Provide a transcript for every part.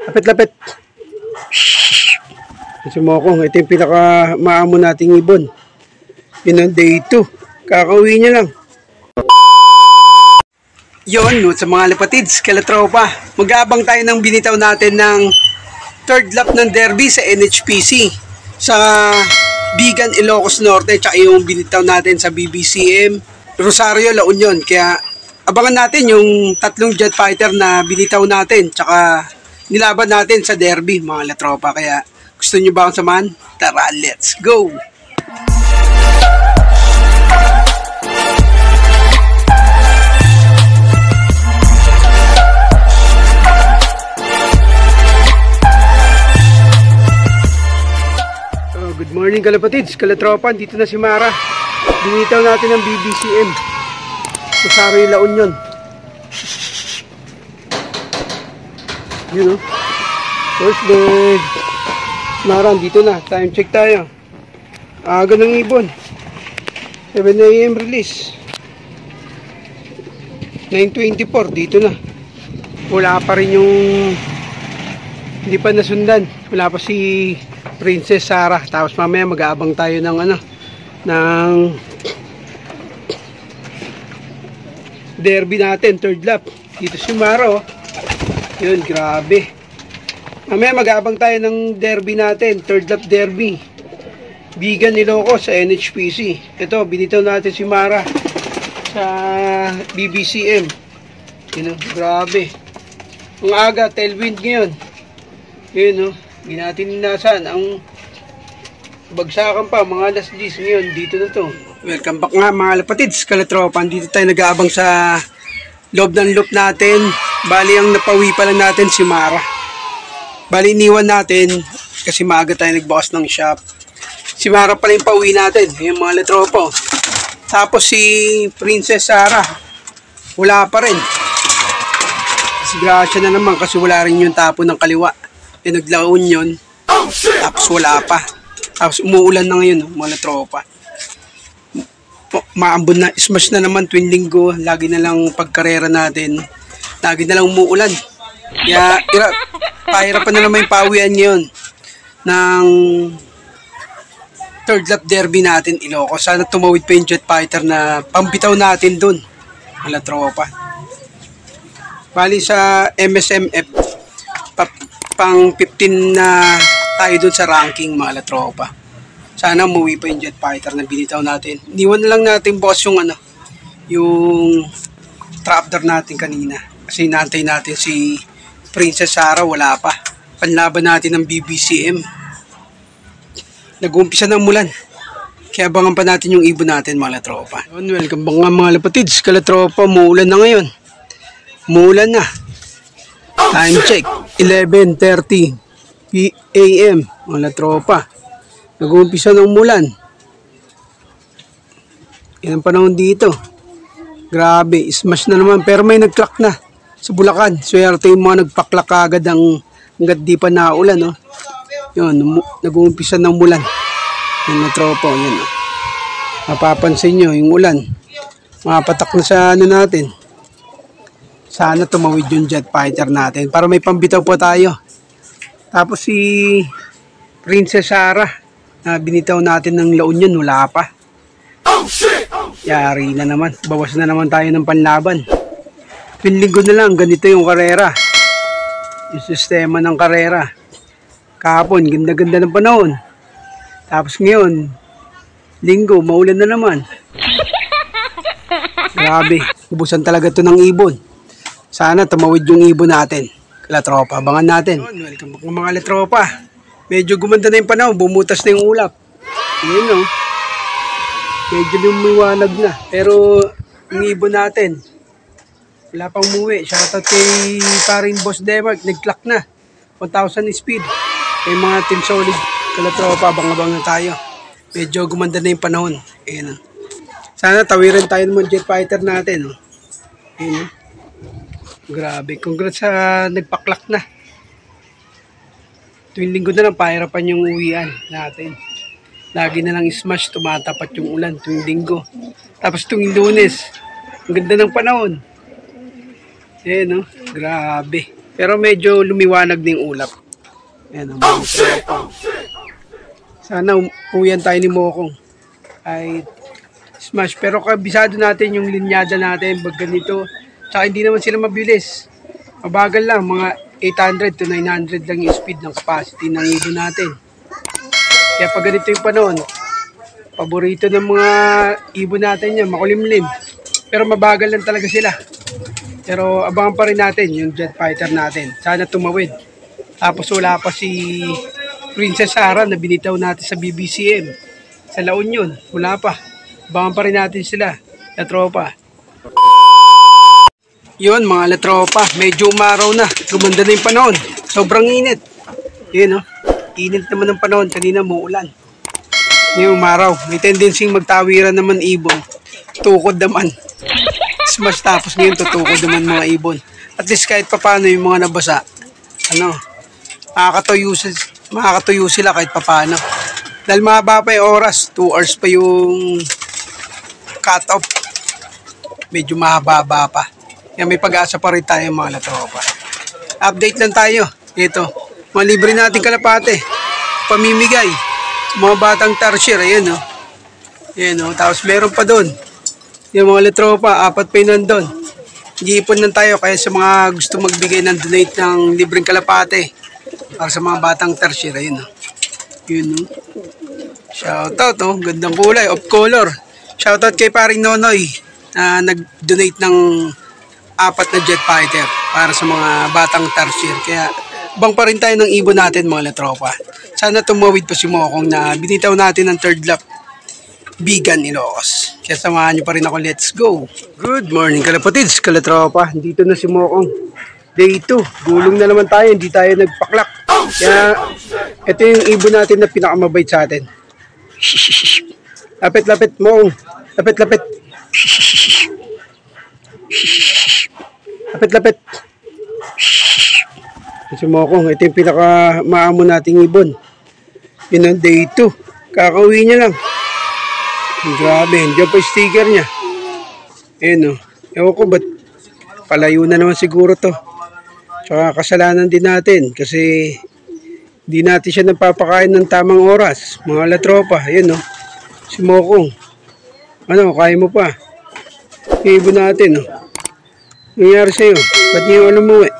Lapit-lapit. Kasi Mokong, ito yung pinaka-maamo nating ibon. Yun ang day 2. Kakauwi niya lang. Yun, no, sa mga lapatids, kalatropa. Mag-aabang tayo ng binitaw natin ng third lap ng derby sa NHPC. Sa Bigan, Ilocos Norte, tsaka yung binitaw natin sa BBCM, Rosario, La Union. Kaya abangan natin yung tatlong jet fighter na binitaw natin, tsaka nilaban natin sa derby, mga latropa. Kaya gusto nyo ba akong samahan? Tara, let's go! Good morning kalapatids, kalatropa, dito na si Mara. Binitaw natin ang BBCM Rosario, La Union. Yun o, first bird. Mara, dito na, time check tayo. Aga ng ibon, 7 AM release, 9:24, dito na. Wala pa rin yung hindi pa nasundan, wala pa si Princess Sarah. Tapos mamaya mag-aabang tayo ng ng derby natin, third lap. Dito si Maro. Yun, grabe. Mamaya mag-aabang tayo ng derby natin, third lap derby. Bigan, Ilocos sa NHPC. Ito, binitaw natin si Mara sa BBCM. Yun, grabe. Ang aga, tailwind ngayon. Yun, hindi natin inasahan ang bagsakan pa, mga alas 10 ngayon, dito na to. Welcome back nga mga lapatids, kalatropa. Dito tayo nag-aabang sa loob ng loop natin. Bali ang napawi pa lang natin si Mara. Bali iniwan natin kasi maaga tayo nagbukas ng shop. Si Mara pala yung pauwi natin, yung mga latropa. Tapos si Princess Sarah, wala pa rin. Disgrasya na naman kasi wala rin yung tapo ng kaliwa. Naglaon yun, tapos wala pa, tapos umuulan na ngayon, mga tropa. Maambon na, smash na naman tuwing linggo, lagi na lang pagkarera natin, lagi na lang umuulan. Kaya pahirapan na naman yung pawian ngayon ng third lap derby natin, Ilocos. Sana tumawid pa yung jet fighter na pambitaw natin dun, mga tropa. Bali sa MSMF pang 15 na tayo dun sa ranking, mga latropa. Sana umuwi pa yung jet fighter na binitaw natin. Iniwan na lang natin boss yung yung trapdoor natin kanina. Kasi inaantay natin si Princess Sarah, wala pa. Panlaban natin ng BBCM. Nag-uumpisa ng mulan. Kaya abangan pa natin yung ibon natin, mga latropa. Welcome back nga mga lapatids, kalatropa. Umuulan na ngayon. Umuulan na. Time check, 11:30 AM, mga tropa. Nag-uumpisa ng umulan. Yan ang panahon dito. Grabe, smash na naman. Pero may nag-crack na sa Bulacan. Swerte yung mga nagpaklak agad hanggat di pa naulan. No? Yun, nag-uumpisa ng umulan. Yan na tropa. Yan, no? Mapapansin nyo, yung ulan. Mapatak na sa natin. Sana tumawid yung jet fighter natin para may pambitaw po tayo. Tapos si Princess Sarah na binitaw natin ng La Union, wala pa. Yari na naman. Bawas na naman tayo ng panlaban. Pinlinggo na lang, ganito yung karera. Yung sistema ng karera. Kahapon, ganda-ganda ng panahon. Tapos ngayon, linggo, maulan na naman. Grabe, ubusan talaga to ng ibon. Sana tumawid yung ibon natin. Latropa, abangan natin. Welcome back mga latropa. Medyo gumanda na yung panahon, bumutas na yung ulap. Yun, no? Medyo lumiwanag na. Pero yung ibon natin, wala pang umuwi. Shoutout kay paring Boss Demark, nag-clock na. 1,000 speed. Kay mga team solid, kalatropa, abang-abang na tayo. Medyo gumanda na yung panahon. Ayun, no? Sana tawirin tayo ng jet fighter natin. No? Ayun, no? Grabe, congrats sa nagpaklak na. Tuwing linggo na lang, pahirapan yung uwian natin. Lagi na lang smash, tumatapat yung ulan tuwing linggo. Tapos tuwing Lunes, ang ganda ng panahon. Eh, no? Grabe. Pero medyo lumiwanag na yung ulap. Ayan ang mga tropa. Sana uwian tayo ni Mokong. Ay smash. Pero kabisado natin yung linyada natin. Pag ganito. Tsaka hindi naman sila mabilis. Mabagal lang. Mga 800 to 900 lang yung speed ng capacity ng ibon natin. Kaya pag ganito yung panahon, paborito ng mga ibon natin yan, makulimlim. Pero mabagal lang talaga sila. Pero abangan pa rin natin yung jet fighter natin. Sana tumawid. Tapos wala pa si Princess Sarah na binitaw natin sa BBCM. Sa La Union, wala pa. Abangan pa rin natin sila, na tropa. Yun mga latropa, medyo umaraw na. Gumanda na yung panahon. Sobrang init. Yun, no? Init naman ng panahon. Kanina muulan. Yung umaraw. May tendency magtawiran naman ibon. Tukod naman. Smash tapos ngayon tutukod naman mga ibon. At least kahit papano yung mga nabasa, makakatuyo sila kahit papano. Dahil mahaba pa yung oras. 2 hours pa yung cut off. Medyo mahaba pa. Yan, may pag-asa pa rin tayo mga latropa. Update lang tayo. Ito, mga libre natin kalapate. Pamimigay. Mga batang tarsier. Ayan, no? Ayan, no? Tapos meron pa doon. Yung mga latropa, 4 pa yun nandun. Giipon lang tayo kaya sa mga gusto magbigay ng donate ng libreng kalapate. Para sa mga batang tarsier. Ayan, no? Yun, no? Shoutout, no? Gandang kulay. Of color. Shoutout kay paring Nonoy na nag-donate ng 4 na jet fighter para sa mga batang tarsier. Kaya bang pa rin tayo ng ibon natin mga latropa. Sana tumawid pa si Mokong na binitaw natin ng third lap Bigan Ilocos. Kaya samahan nyo pa rin ako. Let's go. Good morning kalapatids, kalatropa. Dito na si Mokong. Day 2. Gulong na naman tayo. Hindi tayo nagpaklak. Kaya ito yung ibon natin na pinakamabait sa atin. Lapit-lapit Mokong. Lapit-lapit. Lapit-lapit. Si Mokong, ito yung pinaka-maamo nating ibon. Yun ang day 2. Kakauwi niya lang. Grabe, diyan pa yung sticker niya. Ayun o. Ewan ko ba't palayo na naman siguro to. Tsaka kasalanan din natin kasi di natin siya napapakain ng tamang oras. Mga latropa, ayun o. Si Mokong. Ano, kaya mo pa. Yung ibon natin o. Nangyari sa'yo? Ba't niyo alam mo eh?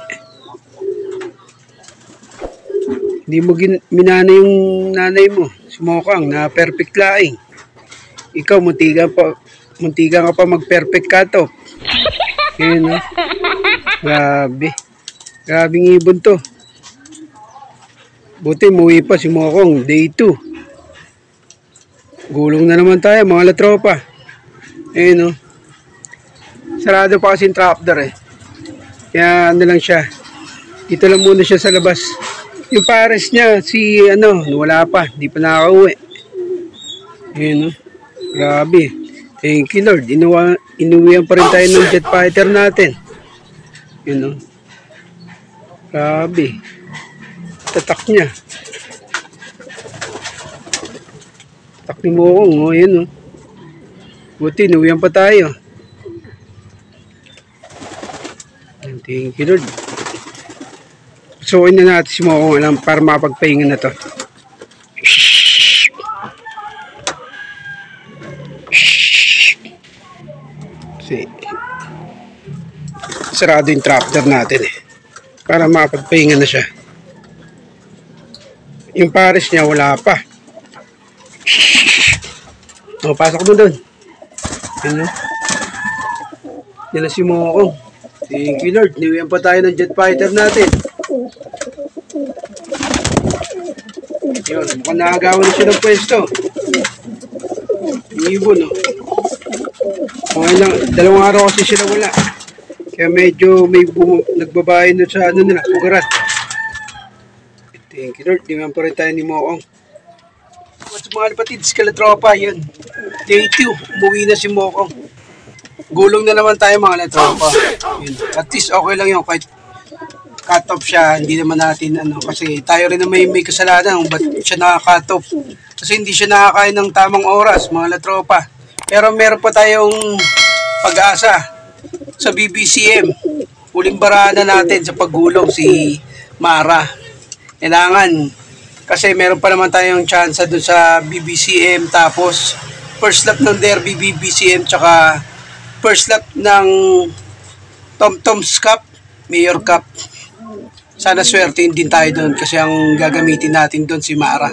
Hindi mo minana yung nanay mo. Si Mokang na perfect laing. Ikaw, muntikan ka pa mag-perfect cut-off. Yun, no? Grabe. Grabing ibon to. Buti, muwi pa si Mokong. Day 2. Gulong na naman tayo, mga latropa. Ayun, no? Sarado pa kasing trapdoor eh. Kaya ano lang siya. Dito lang muna siya sa labas. Yung pares niya, wala pa. Di pa nakaka-uwi. Ayun, no? Grabe. Thank you Lord. Inuwihan pa rin tayo ng jet fighter natin. Yun know? Grabe. Tatak niya. Tatak ni Mokong. O yun know? Buti, inuwihan pa tayo. Thank you Lord. Suoin na natin si Mokong alam para mapagpahinga na to. Sarado yung trapdoor natin eh. Para mapagpahinga na siya. Yung pares niya wala pa. O, pasok mo doon. Yan o. Yan na si Mokong. Thank you Lord. Niwihan pa tayo ng jet fighter natin. Yun. Mukhang nakagawa na siya ng pwesto. Yung ibon o. Okay lang. 2 araw kasi sila wala. Kaya medyo may nagbabae na sa nila, pugarat. Thank you Lord, diman pa rin tayo ni Mokong. What's mga kapatids, kalatropa, yun. Day 2, umuwi na si Mokong. Gulong na naman tayo mga latropa. Yun. At least okay lang yun, kahit cut off siya, hindi naman natin, kasi tayo rin na may kasalanan kung ba't siya nakaka-cut off. Kasi hindi siya nakakain ng tamang oras, mga latropa. Pero meron pa tayong pag-asa sa BBCM. Huling baraan na natin sa paggulong si Mara. Kailangan, kasi meron pa naman tayong chance dun sa BBCM, tapos first lap ng Derby BBCM, tsaka first lap ng Tom's Cup, Mayor Cup. Sana swertein din tayo doon kasi ang gagamitin natin doon si Mara.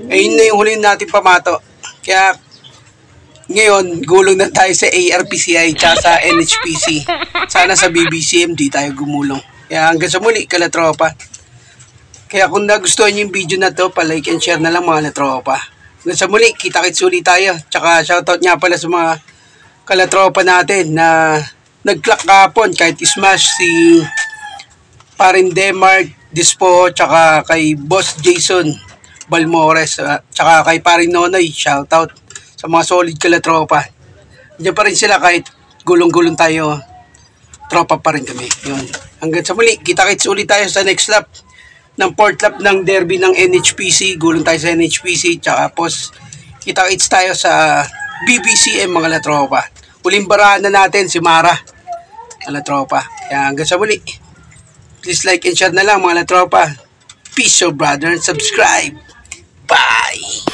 Ayun na yung huli natin pamato. Kaya ngayon, gulong na tayo sa ARPCI tsaka sa NHPC. Sana sa BBCM di tayo gumulong. Kaya hanggang sa muli, kalatropa. Kaya kung nagustuhan yung video na to, pa-like and share na lang mga kalatropa. Hanggang sa muli, kita-kits ulit tayo. Tsaka shoutout nga pala sa mga kalatropa natin na nag-clock kapon kahit smash si Parin Demark Dispo, tsaka kay Boss Jason Balmores, tsaka kay Parin Nonoy, shoutout sa mga solid kalatropa. Diyan pa rin sila kahit gulong-gulong tayo, tropa pa rin kami. Yun. Hanggang sa muli, kita-kits ulit tayo sa next lap ng fourth lap ng derby ng NHPC. Gulong tayo sa NHPC, tsaka pos kita-kits tayo sa BBCM mga kalatropa. Huling baraan na natin si Mara, kalatropa. Kaya hanggang sa muli, please like and share na lang mga kalatropa. Peace, your brother, and subscribe. Bye!